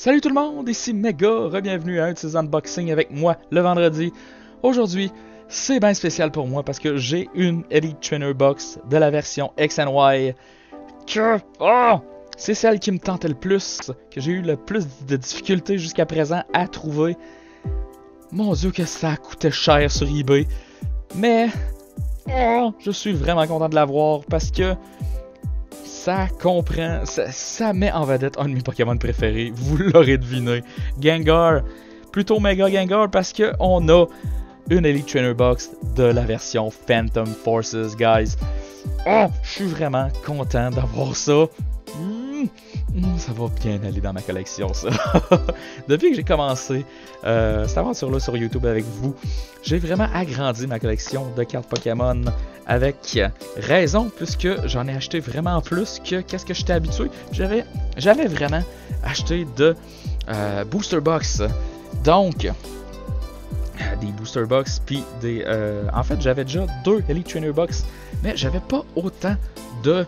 Salut tout le monde, ici Mega, bienvenue à un de ces unboxings avec moi le vendredi. Aujourd'hui, c'est bien spécial pour moi parce que j'ai une Elite Trainer Box de la version X&Y c'est celle qui me tentait le plus, que j'ai eu le plus de difficultés jusqu'à présent à trouver. Mon Dieu que ça coûtait cher sur eBay, mais je suis vraiment content de l'avoir parce que ça comprend, ça met en vedette un de mes Pokémon préférés, vous l'aurez deviné, Gengar, plutôt Mega Gengar parce que on a une Elite Trainer Box de la version Phantom Forces, guys. Je suis vraiment content d'avoir ça. Ça va bien aller dans ma collection, ça. Depuis que j'ai commencé cette aventure-là sur YouTube avec vous, j'ai vraiment agrandi ma collection de cartes Pokémon avec raison, puisque j'en ai acheté vraiment plus que qu'est-ce que j'étais habitué. J'avais vraiment acheté de Booster Box. Donc, des Booster Box, puis des... en fait, j'avais déjà 2 Elite Trainer Box, mais j'avais pas autant de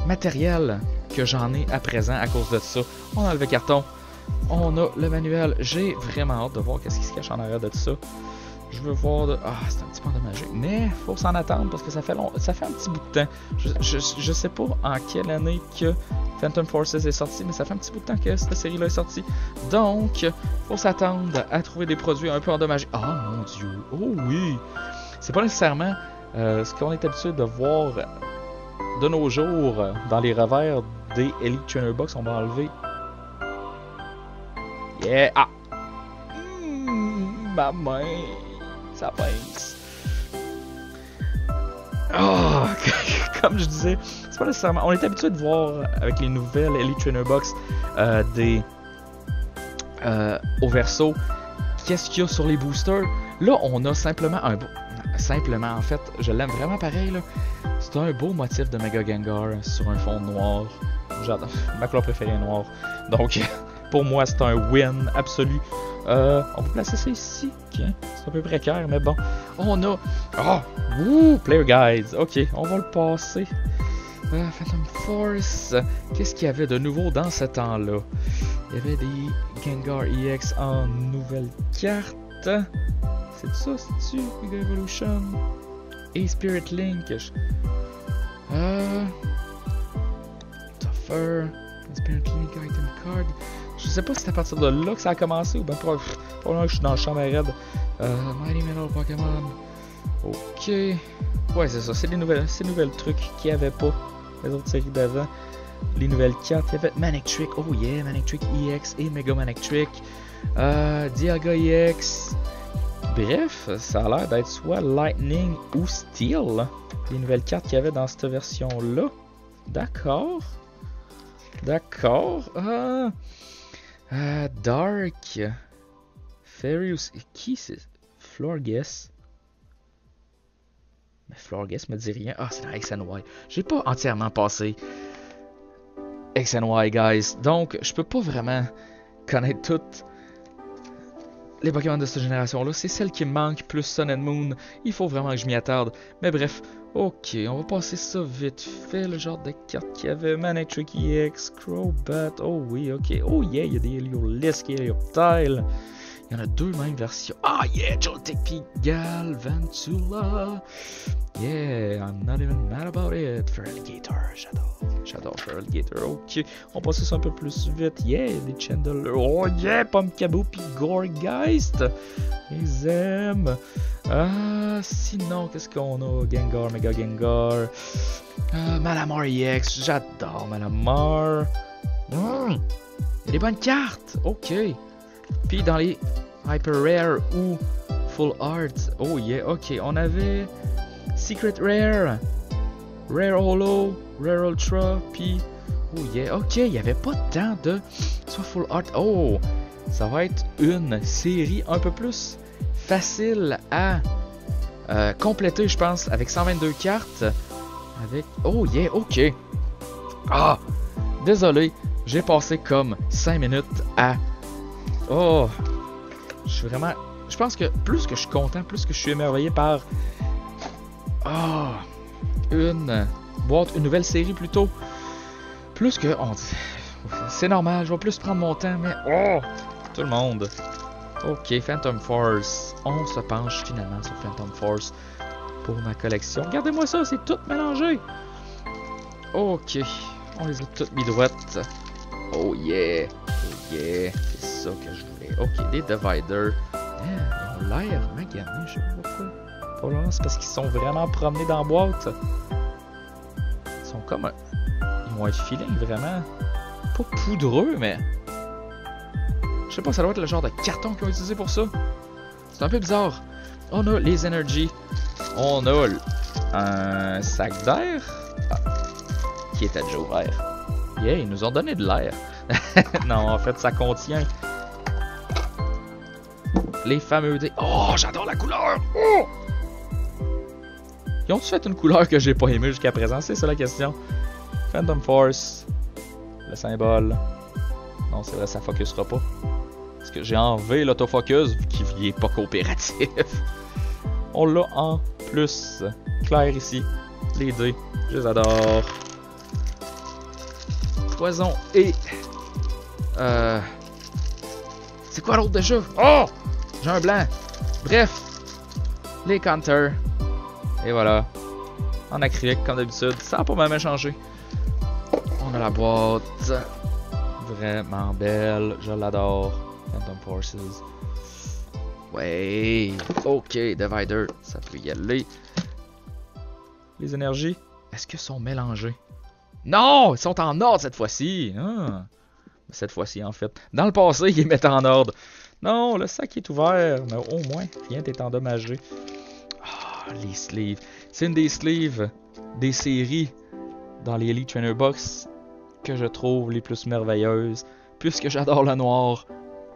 matériel que j'en ai à présent à cause de ça. On a le carton, on a le manuel. J'ai vraiment hâte de voir qu'est-ce qui se cache en arrière de tout ça. Je veux voir de... c'est un petit peu endommagé, mais faut s'en attendre parce que ça fait un petit bout de temps. Je sais pas en quelle année que Phantom Forces est sorti, mais ça fait un petit bout de temps que cette série-là est sortie. Donc, faut s'attendre à trouver des produits un peu endommagés. Oh mon Dieu, oh oui! C'est pas nécessairement ce qu'on est habitué de voir de nos jours dans les revers des Elite Trainer Box. On va enlever. Yeah! Ma main! Ça pince. Comme je disais, c'est pas nécessairement. On est habitué de voir avec les nouvelles Elite Trainer Box au verso qu'est-ce qu'il y a sur les boosters. Là, on a simplement un beau. Simplement, en fait, je l'aime vraiment pareil là. C'est un beau motif de Mega Gengar sur un fond noir. J'adore. Ma couleur préférée est noire. Donc, pour moi, c'est un win absolu. On va placer ça ici. Okay. C'est un peu précaire, mais bon. On a... Player Guides. Ok, on va le passer. Phantom Force. Qu'est-ce qu'il y avait de nouveau dans ce temps-là? Il y avait des Gengar EX en nouvelle carte. C'est ça, c'est-tu? Mega Evolution. Et Spirit Link. Tougher. Spirit Link Item Card. Je sais pas si c'est à partir de là que ça a commencé ou bien probablement que je suis dans le champ raide. Mighty Metal Pokémon. Ok. Ouais, c'est ça. C'est les nouvelles trucs qu'il n'y avait pas les autres séries d'avant. Les nouvelles cartes. Il y avait Manic Trick. Oh yeah, Manic Trick EX et Mega Manic Trick. Dialga EX. Bref, ça a l'air d'être soit Lightning ou Steel. Les nouvelles cartes qu'il y avait dans cette version-là. D'accord. D'accord. Dark. Furious. Qui c'est? Florges. Mais Florges me dit rien. C'est dans X&Y. J'ai pas entièrement passé X&Y, guys. Donc, je peux pas vraiment connaître toutes les Pokémon de cette génération-là. C'est celle qui me manque, plus Sun and Moon. Il faut vraiment que je m'y attarde. Mais bref, ok, on va passer ça vite fait. Le genre de carte qu'il y avait. Manic Trick EX, Crobat. Oh oui, ok. Oh yeah, il y a des Heliolisk et Helioptile. Il y en a 2 mêmes versions. Yeah, Joltik puis Galvantula. Yeah, I'm not even mad about it. Feraligatr, j'adore Feraligatr. Ok, on passe ça un peu plus vite. Yeah, des Chandler. Oh yeah, Pumpkaboo puis Gourgeist. Ils aiment. Sinon, qu'est-ce qu'on a? Gengar, Mega Gengar. Malamar EX, j'adore Malamar. Il y a des bonnes cartes. Ok. Puis dans les Hyper Rare ou Full Art. Oh yeah, ok. On avait Secret Rare, Rare Holo, Rare Ultra, puis... Oh yeah, ok, il n'y avait pas tant de... Soit Full Art... Oh, ça va être une série un peu plus facile à compléter, je pense, avec 122 cartes. Avec... Oh yeah, ok. Désolé, j'ai passé comme 5 minutes à... je suis vraiment... Je pense que plus que je suis content, plus que je suis émerveillé par... une boîte, une nouvelle série plutôt. Plus que C'est normal, je vais plus prendre mon temps, mais... Oh! Tout le monde. Ok, Phantom Force. On se penche finalement sur Phantom Force pour ma collection. Regardez-moi ça, c'est tout mélangé. Ok, on les a toutes mis droites. Oh yeah! Oh yeah! C'est ça que je voulais. Ok, des dividers. Ils ont l'air maganés, je sais pas pourquoi. Pour le moment, c'est parce qu'ils sont vraiment promenés dans la boîte. Ils sont comme un... Ils ont un feeling vraiment... Pas poudreux, mais... Je sais pas, ça doit être le genre de carton qu'ils ont utilisé pour ça. C'est un peu bizarre. On a les Energy. On a un sac d'air. Ah, qui était déjà ouvert. Yeah, ils nous ont donné de l'air. Non, en fait, ça contient les fameux dés. Oh, j'adore la couleur! Oh! Ils ont-tu fait une couleur que j'ai pas aimée jusqu'à présent? C'est ça la question. Phantom Force. Le symbole. Non, c'est vrai, ça focusera pas. Parce que j'ai enlevé l'autofocus vu qu'il est pas coopératif. On l'a en plus. Clair ici. Les dés. Je les adore. Poison et... C'est quoi l'autre déjà? Oh! J'ai un blanc. Bref. Les counters. Et voilà. En acrylique comme d'habitude. Ça n'a pas vraiment changé. On a la boîte. Vraiment belle. Je l'adore. Phantom Forces. Ouais. Ok. Divider. Ça peut y aller. Les énergies. Est-ce qu'elles sont mélangées? Non! Ils sont en ordre cette fois-ci. Ah. Cette fois-ci, en fait. Dans le passé, ils les mettent en ordre. Non, le sac est ouvert. Mais au moins, rien n'est endommagé. Ah, les sleeves. C'est une des sleeves des séries dans les Elite Trainer Box que je trouve les plus merveilleuses. Puisque j'adore le noir.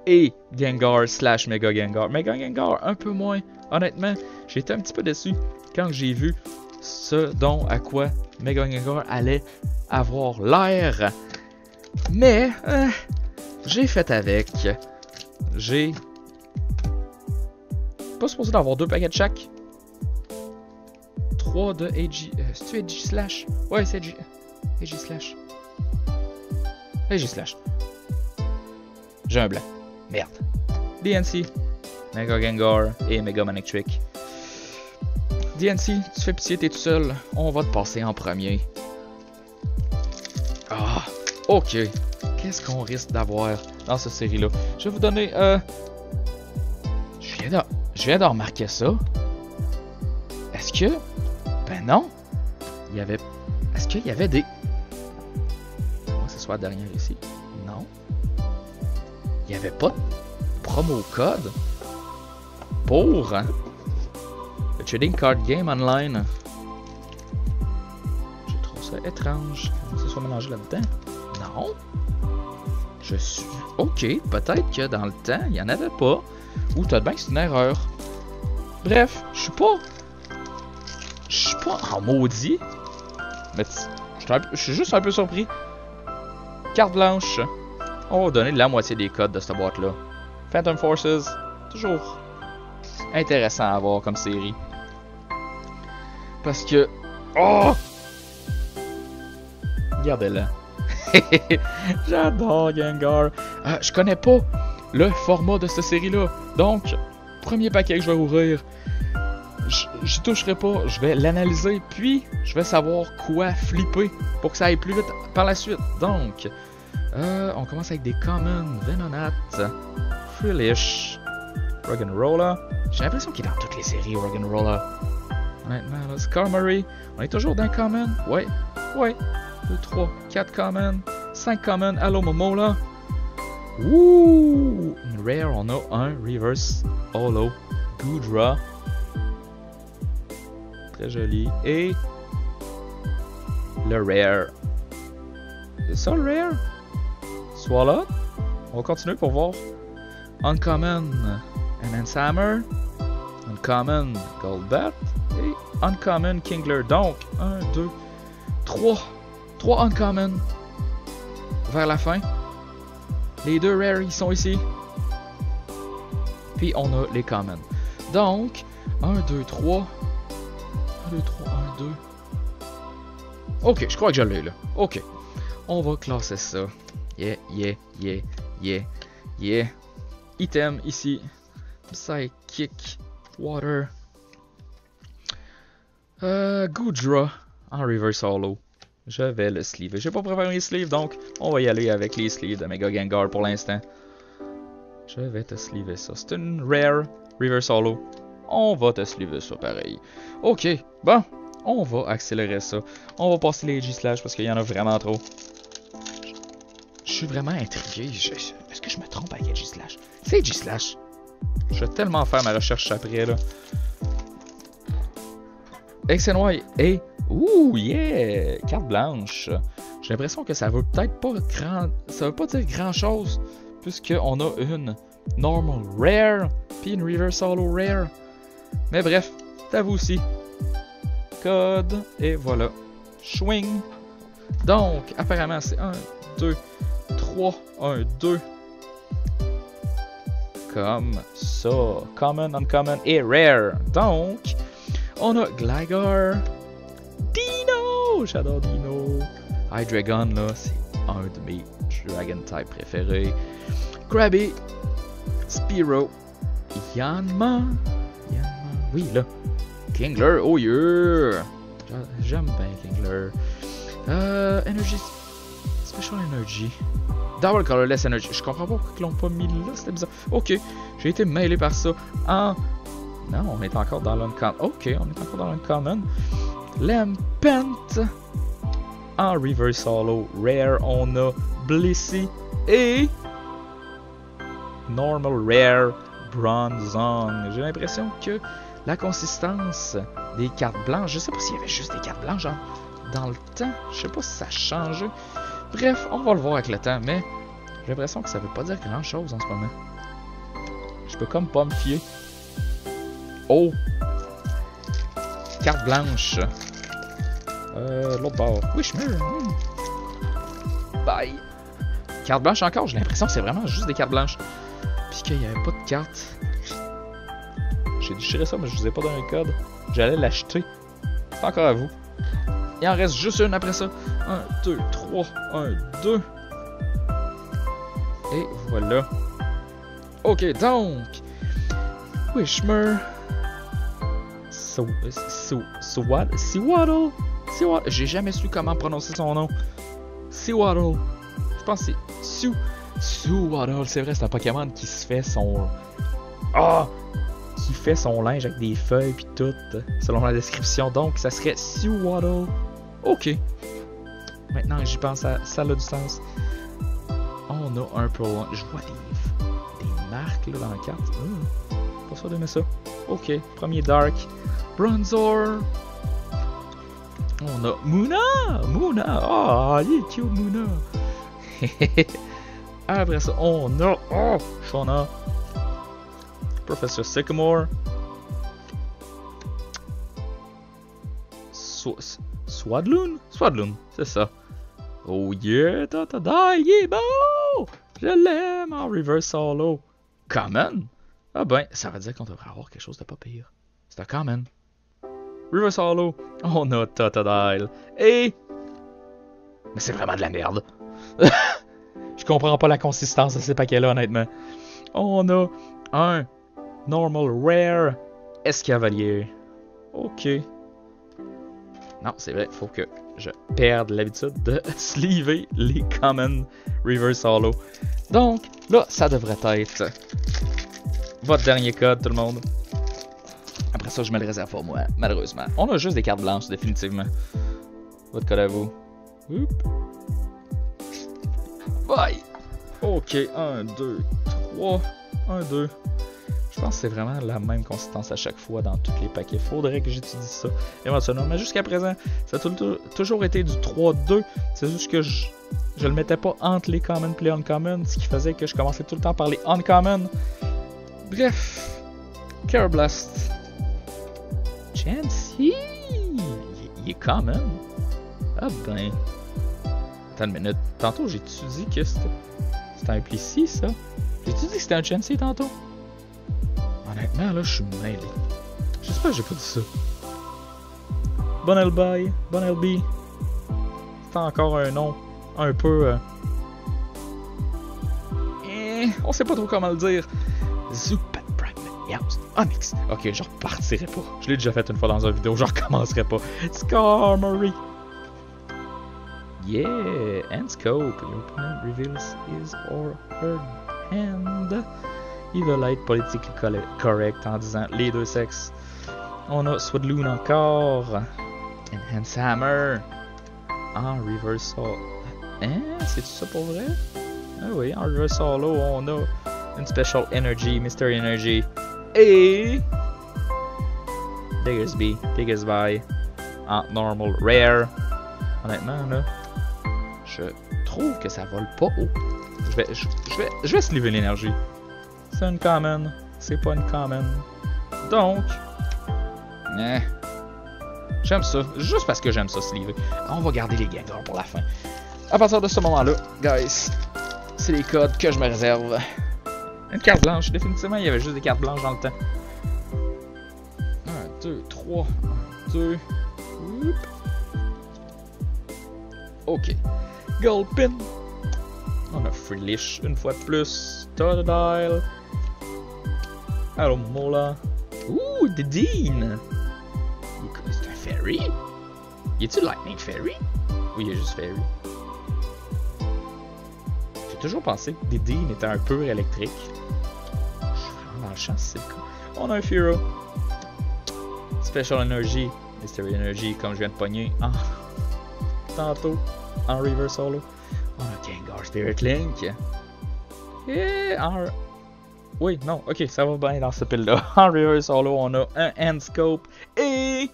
Et Gengar / Mega Gengar. Mega Gengar, un peu moins. Honnêtement, j'ai été un petit peu déçu quand j'ai vu ce dont à quoi Mega Gengar allait avoir l'air. Mais, j'ai fait avec. J'ai... Pas supposé d'avoir 2 paquets de chaque. 3 de AG... c'est-tu AG Slash? Ouais, c'est AG... AG Slash. AG Slash. J'ai un blanc. Merde. DNC, Mega Gengar et Mega Manectric. DNC, tu fais pitié, t'es tout seul. On va te passer en premier. Ah, ok. Qu'est-ce qu'on risque d'avoir dans cette série-là? Je vais vous donner... Je viens de remarquer ça. Est-ce que... Ben non. Il y avait... Est-ce qu'il y avait des... Comment que ce soit la dernière ici? Non. Il n'y avait pas de promo code pour le Trading Card Game Online. Je trouve ça étrange que ça soit mélangé là-dedans. Non. Je suis... Ok, peut-être que dans le temps, il n'y en avait pas. Ou peut-être bien que c'est une erreur. Bref, je suis pas en maudit. Mais je suis juste un peu surpris. Carte blanche. On va donner la moitié des codes de cette boîte-là. Phantom Forces, toujours intéressant à voir comme série. Parce que... Oh! Regardez-le. J'adore Gengar. Je connais pas le format de cette série-là. Donc, premier paquet que je vais ouvrir, j'y toucherai pas. Je vais l'analyser, puis je vais savoir quoi flipper pour que ça aille plus vite par la suite. Donc, on commence avec des commons. Venonat, Frillish, Roggenrola. J'ai l'impression qu'il est dans toutes les séries, Roggenrola. Maintenant, là, Skarmory. On est toujours dans common. Ouais. 2, 3, 4 common, 5 common, Allo Momola. Ouh! Une rare, on a un reverse holo Goodra. Très joli. Et le rare. C'est ça le rare? Swallow. On va continuer pour voir. Uncommon, Enhance Hammer. Uncommon, Golbat. Et Uncommon, Kingler. Donc, 1, 2, 3. 3 uncommon vers la fin. Les 2 rares, ils sont ici. Puis on a les common. Donc, 1, 2, 3. 1, 2, 3, 1, 2. Ok, je crois que je l'ai là. Ok. On va classer ça Yeah, yeah, yeah, yeah, yeah. Item ici. Psychic Water. Goodra en Reverse Holo. Je vais le sleever. J'ai pas préparé les sleeves, donc on va y aller avec les sleeves de Mega Gengar pour l'instant. Je vais te sleever ça. C'est une Rare Reverse Holo. On va te sleever ça pareil. Ok, bon, on va accélérer ça. On va passer les G-Slash parce qu'il y en a vraiment trop. Je suis vraiment intrigué. Est-ce que je me trompe avec G-Slash? C'est G-Slash. Je vais tellement faire ma recherche après là. XNY et... Ouh, yeah! Carte blanche. J'ai l'impression que ça veut peut-être pas grand... Ça veut pas dire grand-chose. Puisqu'on a une Normal Rare, puis une Reverse Holo Rare. Mais bref, c'est à vous aussi. Code, et voilà. Swing. Donc, apparemment, c'est 1, 2, 3, 1, 2. Comme ça. Common, uncommon et rare. Donc, on a Gligar. Dino! J'adore Dino. Hydreigon, là, c'est un de mes Dragon type préférés. Krabby. Spearow. Yanma. Oui, là. Kingler. Oh yeah! J'aime bien Kingler. Energy. Special Energy. Double Colorless Energy. Je comprends pas pourquoi ils l'ont pas mis là, c'était bizarre. Ok, j'ai été mêlé par ça. Non, on est encore dans l'Uncommon. Ok, on est encore dans l'Uncommon. Lampent. En Reverse Holo Rare, on a Blissey et Normal Rare Bronzong. J'ai l'impression que la consistance des cartes blanches, je sais pas s'il y avait juste des cartes blanches dans le temps. Je sais pas si ça a changé. Bref, on va le voir avec le temps, mais j'ai l'impression que ça veut pas dire grand chose en ce moment. Je peux comme pas me fier. Oh! Carte blanche. L'autre bord. Wishmer. Bye! Carte blanche encore, j'ai l'impression que c'est vraiment juste des cartes blanches. Puis qu'il n'y avait pas de carte. J'ai déchiré ça, mais je vous ai pas donné le code. J'allais l'acheter. C'est encore à vous. Il en reste juste une après ça. 1, 2, 3, 1, 2. Et voilà. Ok, donc. Wishmer. Sewaddle. J'ai jamais su comment prononcer son nom. Sewaddle. Je pense que c'est Sewaddle. C'est vrai, c'est un Pokémon qui se fait son... Qui fait son linge avec des feuilles puis tout, selon la description. Donc, ça serait Sewaddle. Ok. Maintenant, j'y pense, ça a du sens. On a un peu... Je vois des marques là, dans la carte. Pas sûr d'aimer ça. Ok, premier Dark. Bronzor. On a Munna. Ah, il est cute, Munna. Après ça, on a... Shauna. Professor Sycamore. Swadloon, c'est ça. Oh yeah, Totodile, il est beau! Je l'aime en Reverse Holo. Common? Ah ben, ça veut dire qu'on devrait avoir quelque chose de pas pire. C'est un Common. Reverse Holo, on a Totodile. Et... Mais c'est vraiment de la merde. Je comprends pas la consistance de ces paquets-là, honnêtement. On a un Normal Rare Escavalier. Ok. Non, c'est vrai, faut que je perde l'habitude de sleever les Common Reverse Holo. Donc, là, ça devrait être votre dernier code, tout le monde. Après ça, je me le réserve pour moi, malheureusement. On a juste des cartes blanches, définitivement. Votre code à vous. Oups. Bye! Ok, 1, 2, 3, 1, 2. Je pense que c'est vraiment la même consistance à chaque fois dans tous les paquets. Faudrait que j'étudie ça éventuellement. Mais jusqu'à présent, ça a toujours été du 3-2. C'est juste que je le mettais pas entre les common et les uncommon, ce qui faisait que je commençais tout le temps par les uncommon. Bref. Karrablast. Chansey. Il est common. Ah ben. Attends une minute. Tantôt, j'ai-tu dit que c'était un Plessis, ça? J'ai-tu dit que c'était un Chansey tantôt? Honnêtement, là, je suis mêlé. J'espère que j'ai pas dit ça. Bon LB. C'est encore un nom un peu On sait pas trop comment le dire. Zubat Prime Meowth Onyx. Ok, je repartirai pas. Je l'ai déjà fait une fois dans une vidéo, je recommencerai pas. Skarmory. Yeah, and scope. Your opponent reveals his or her hand. Evilite, politically correct en disant les deux sexes. On a Swadloon encore. Enhance Hammer. En reversal. Hein? C'est ça pour vrai? Ah oui, en reversal on a une Special Energy, Mystery Energy. Et. Diggersby, Diggersby. En normal rare. Honnêtement, là. Je trouve que ça vole pas haut. Je vais sleever l'énergie. C'est une common. C'est pas une common. Donc. J'aime ça. Juste parce que j'aime ça sleever. On va garder les Gengar pour la fin. À partir de ce moment-là, guys, c'est les codes que je me réserve. Une carte blanche. Définitivement, il y avait juste des cartes blanches dans le temps. 1, 2, 3. 1, 2. Ok. Gulpin. On a Freelish une fois de plus. Totodile. Alomola. Ouh, Dedenne. C'est un Fairy? Y a-tu Lightning Fairy? Oui, il y a juste Fairy. J'ai toujours pensé que Dedenne était un peu électrique. Je suis vraiment dans le champ si c'est le cas. On a un Fearow. Special Energy. Mystery Energy, comme je viens de pogner. Tantôt. En reverse holo. On a Gengar Spirit Link. Et en... Oui, non, ok, ça va bien dans ce pile-là. En reverse holo, on a un Hand Scope. Et...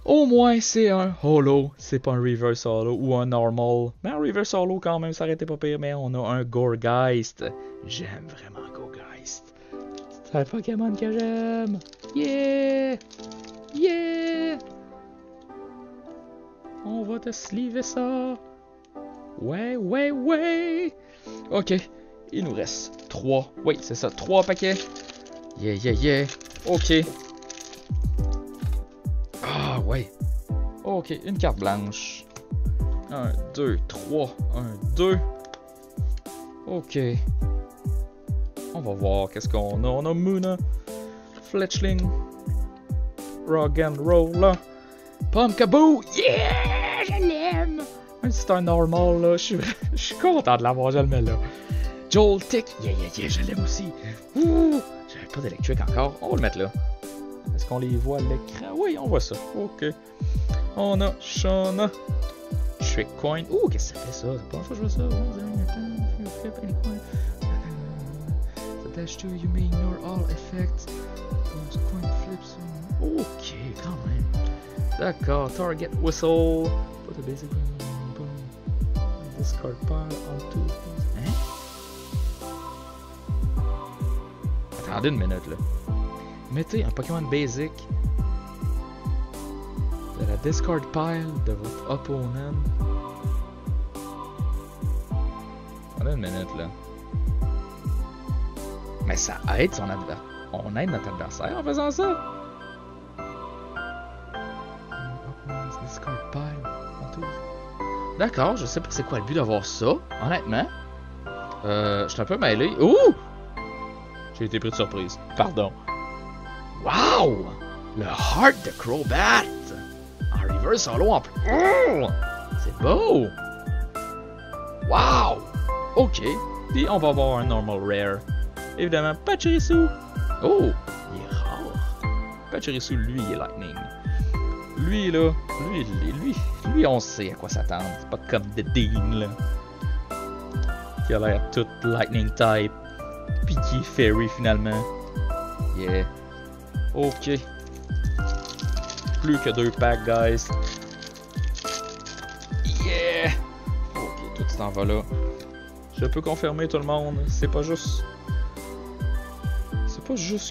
Au moins, c'est un holo. C'est pas un reverse holo ou un normal. Mais un reverse holo quand même, ça aurait été pas pire. Mais on a un Gourgeist. J'aime vraiment Gourgeist. C'est un Pokémon que j'aime. Yeah! Yeah! On va te sleever ça. Ouais. Ok. Il nous reste 3. Oui, c'est ça. 3 paquets. Yeah. Ok. Ah, ouais. Ok, une carte blanche. 1, 2, 3. 1, 2. Ok. On va voir qu'est-ce qu'on a. On a Munna. Fletchling. Roggenrola. Pumpkaboo! Yeah! Je l'aime! Même si c'est un normal, là, je suis content de l'avoir, je le mets là. Joltik! Yeah, je l'aime aussi. Ouh! J'avais pas d'électrique encore. On va le mettre là. Est-ce qu'on les voit à l'écran? Oui, on voit ça. Ok. On a Shauna. Trick Coin. Ouh, qu'est-ce que ça fait ça? C'est pas une fois que je vois ça. Dash 2, you may ignore all effects. Those coin flips. Ok, quand même. D'accord, target whistle. Put a basic boom. Discard pile onto. Hein? Attendez une minute là. Mettez un Pokémon basic de la discard pile de votre opponent. Attendez une minute là. Mais ça aide son adversaire. On aide notre adversaire en faisant ça. Discard pile. D'accord, je sais pas c'est quoi le but d'avoir ça, honnêtement. Je suis un peu mêlé. Ouh! J'ai été pris de surprise. Pardon. Wow! Le Heart de Crobat! En reverse solo en plus. Oh! C'est beau! Wow! Ok. Puis on va avoir un normal rare. Évidemment, Pachirisu. Oh! Il est rare. Pachirisu, lui, il est lightning. Lui, là, lui, on sait à quoi s'attendre. C'est pas comme Dedenne, là. Qui a l'air tout lightning type. Puis qui est fairy, finalement. Yeah. Ok. Plus que 2 packs, guys. Yeah! Ok, tout s'en va là. Je peux confirmer tout le monde. C'est pas juste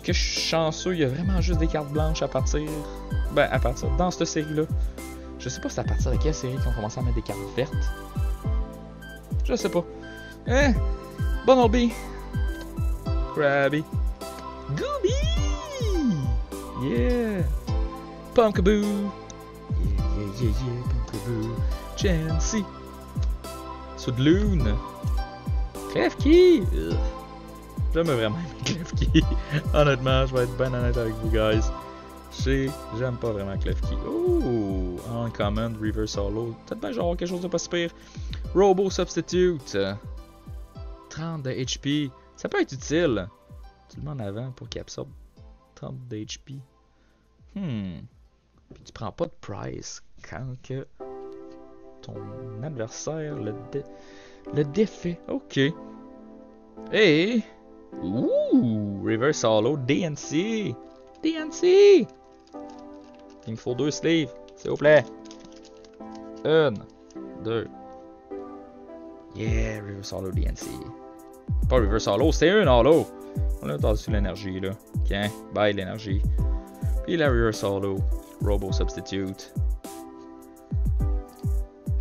que je suis chanceux. Il y a vraiment juste des cartes blanches à partir. Ben, à partir dans cette série-là. Je sais pas c'est à partir de quelle série qu'ils ont commencé à mettre des cartes vertes. Je sais pas. Hein? Bunnelby. Krabby. Gooby! Yeah! Pumpkaboo! Yeah, Pumpkaboo! Chansey! Sudloon! Klefki! J'aime vraiment Klefki. Honnêtement, je vais être bien honnête avec vous, guys. J'aime pas vraiment Klefki. Oh! Uncommon, Reverse Hollow. Peut-être bien genre quelque chose de pas si pire. Robo Substitute. 30 de HP. Ça peut être utile. Tu le mets en avant pour qu'il absorbe 30 de HP. Puis tu prends pas de price quand que ton adversaire le défait. Ok. Hey! Ouh! Reverse Hollow, DNC! DNC! Il me faut 2 sleeves, s'il vous plaît. 1, 2. Yeah, Reverse Hollow DNC. Pas Reverse Hollow, c'est un Hollow. On a entendu l'énergie là. Tiens, bye l'énergie. Puis la Reverse Hollow, Robo Substitute.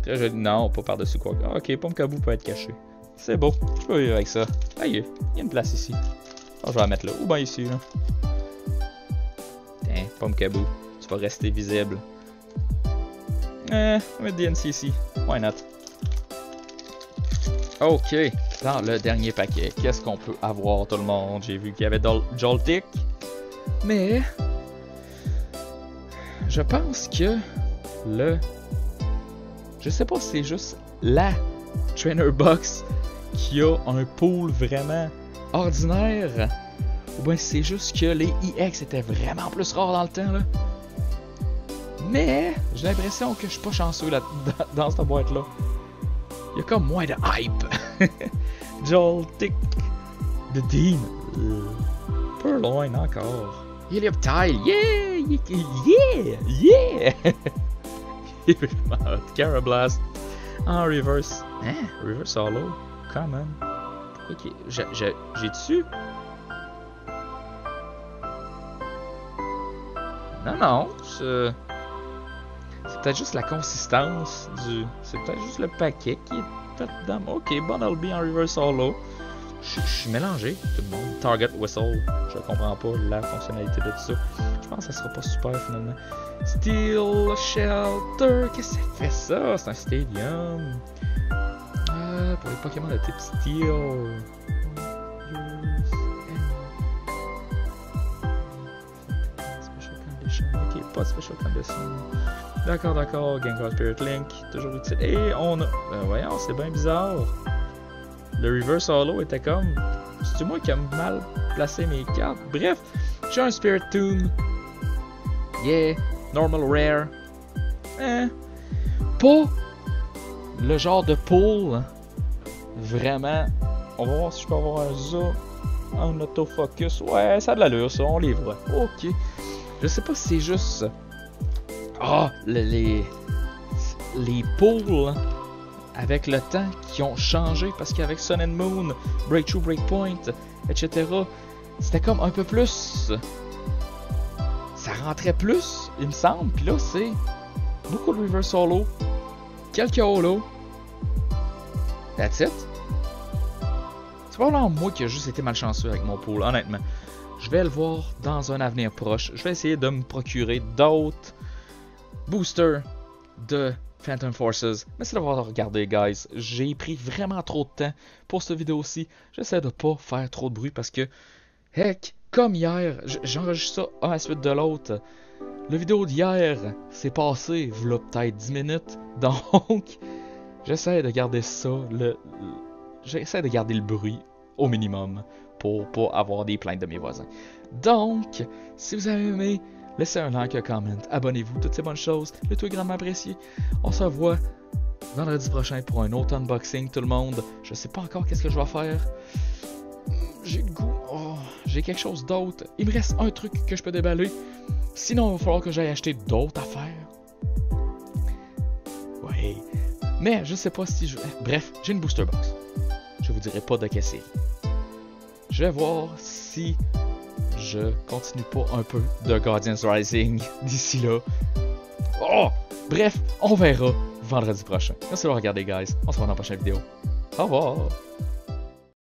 Très joli. Non, pas par-dessus quoi. Ah, ok, Pumpkaboo peut être caché. C'est beau, je peux vivre avec ça. Ah, il y a une place ici. Oh, je vais la mettre là. Ou bien ici, là. Tiens, Pumpkaboo, tu vas rester visible. On va mettre DNC ici. Why not? Ok, dans le dernier paquet, qu'est-ce qu'on peut avoir tout le monde? J'ai vu qu'il y avait Joltik. Mais je pense que je sais pas si c'est juste la Trainer Box qui a un pool vraiment ordinaire ou bien c'est juste que les EX étaient vraiment plus rares dans le temps là. Mais j'ai l'impression que je suis pas chanceux là dans cette boîte là. Il y a comme moins de hype. Joltik, The Dean, Purloin encore. Helioptile, yeah! Carablast en reverse. Hein? Reverse Hollow? Common. Ok, j'ai dessus? Non, c'est peut-être juste la consistance du... C'est peut-être juste le paquet qui est dedans. Ok, Bunnelby en Reverse Hollow. Je suis mélangé, tout le monde. Target Whistle, je comprends pas la fonctionnalité de tout ça. Je pense que ça sera pas super finalement. Steel Shelter, qu'est-ce que ça fait ça? C'est un stadium. Pour les Pokémon de type Steel. Special Condition, ok, pas de Special Condition. D'accord, Gengar Spirit Link, toujours utile. Et on a... voyons, c'est bien bizarre. Le Reverse Hollow était comme... C'est moi qui ai mal placé mes cartes. Bref, j'ai un Spirit Tomb. Yeah, Normal Rare. Pas le genre de pool. Vraiment. On va voir si je peux avoir un Zo. Un autofocus. Ouais, ça a de l'allure ça, on les voit. Ok. Je sais pas si c'est juste... Ah, les pools avec le temps qui ont changé parce qu'avec Sun and Moon, Breakthrough Breakpoint, etc. C'était comme un peu plus... Ça rentrait plus, il me semble. Puis là, c'est beaucoup de Reverse Hollow, quelques Holo. That's it. C'est probablement moi qui a juste été malchanceux avec mon pool, honnêtement. Je vais le voir dans un avenir proche. Je vais essayer de me procurer d'autres boosters de Phantom Forces. Merci d'avoir regardé, guys. J'ai pris vraiment trop de temps pour cette vidéo-ci. J'essaie de pas faire trop de bruit parce que, heck, comme hier, j'enregistre ça un à la suite de l'autre. La vidéo d'hier s'est passée, voilà peut-être 10 minutes. Donc, j'essaie de garder ça, j'essaie de garder le bruit au minimum pour pas avoir des plaintes de mes voisins. Donc, si vous avez aimé, laissez un like, un comment, abonnez-vous, toutes ces bonnes choses. Le tout est grandement apprécié. On se revoit vendredi prochain pour un autre unboxing, tout le monde. Je sais pas encore qu'est-ce que je vais faire. J'ai le goût. Oh, j'ai quelque chose d'autre. Il me reste un truc que je peux déballer. Sinon, il va falloir que j'aille acheter d'autres affaires. Ouais. Mais je sais pas si je... Bref, j'ai une booster box. Je vous dirai pas de quelle série. Je vais voir si je continue pas un peu de Guardians Rising d'ici là. Oh! Bref, on verra vendredi prochain. Merci de regarder, guys. On se voit dans la prochaine vidéo. Au revoir!